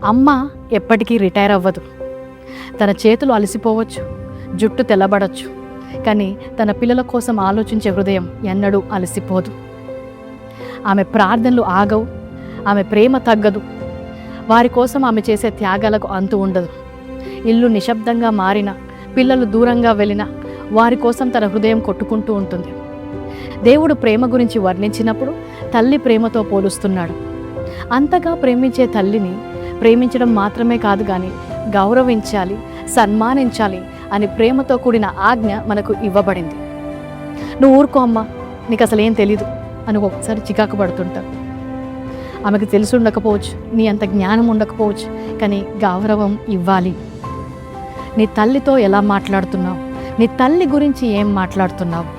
అమ్మ ఎప్పటికీ రిటైర్ అవ్వదు. తన చేతులు అలసిపోవచ్చు, జుట్టు తెల్లబడచ్చు, కానీ తన పిల్లల కోసం ఆలోచించే హృదయం ఎన్నడూ అలసిపోదు. ఆమె ప్రార్థనలు ఆగవు, ఆమె ప్రేమ తగ్గదు. వారి కోసం ఆమె చేసే త్యాగాలకు అంతు ఉండదు. ఇల్లు నిశ్శబ్దంగా మారినా, పిల్లలు దూరంగా వెళ్ళినా వారి కోసం తన హృదయం కొట్టుకుంటూ ఉంటుంది. దేవుడు ప్రేమ గురించి వర్ణించినప్పుడు తల్లి ప్రేమతో పోలుస్తున్నాడు. అంతగా ప్రేమించే తల్లిని ప్రేమించడం మాత్రమే కాదు, కానీ గౌరవించాలి, సన్మానించాలి అని ప్రేమతో కూడిన ఆజ్ఞ మనకు ఇవ్వబడింది. నువ్వు ఊరుకో అమ్మా, నీకు అసలు ఏం తెలీదు అని ఒకసారి చికాకు పడుతుంటారు. ఆమెకు తెలిసి ఉండకపోవచ్చు, నీ అంత జ్ఞానం ఉండకపోవచ్చు, కానీ గౌరవం ఇవ్వాలి. నీ తల్లితో ఎలా మాట్లాడుతున్నావు? నీ తల్లి గురించి ఏం మాట్లాడుతున్నావు?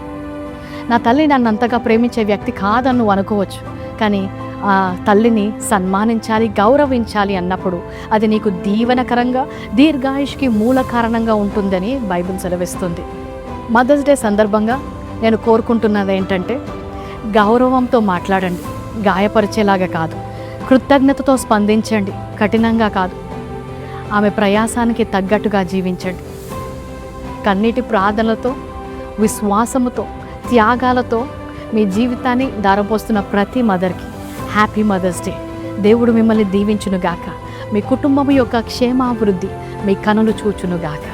నా తల్లి నన్ను అంతగా ప్రేమించే వ్యక్తి కాదని నువ్వు అనుకోవచ్చు, కానీ ఆ తల్లిని సన్మానించాలి, గౌరవించాలి అన్నప్పుడు అది నీకు దీవెనకరంగా, దీర్ఘాయుష్కి మూల కారణంగా ఉంటుందని బైబిల్ సెలవిస్తుంది. మదర్స్ డే సందర్భంగా నేను కోరుకుంటున్నది ఏంటంటే, గౌరవంతో మాట్లాడండి, గాయపరిచేలాగా కాదు. కృతజ్ఞతతో స్పందించండి, కఠినంగా కాదు. ఆమె ప్రయాసానికి తగ్గట్టుగా జీవించండి. కన్నీటి ప్రార్థనలతో, విశ్వాసముతో, త్యాగాలతో మీ జీవితాన్ని దారపోస్తున్న ప్రతి మదర్కి హ్యాపీ మదర్స్ డే. దేవుడు మిమ్మల్ని దీవించునుగాక. మీ కుటుంబం యొక్క క్షేమాభివృద్ధి మీ కనులు చూచునుగాక.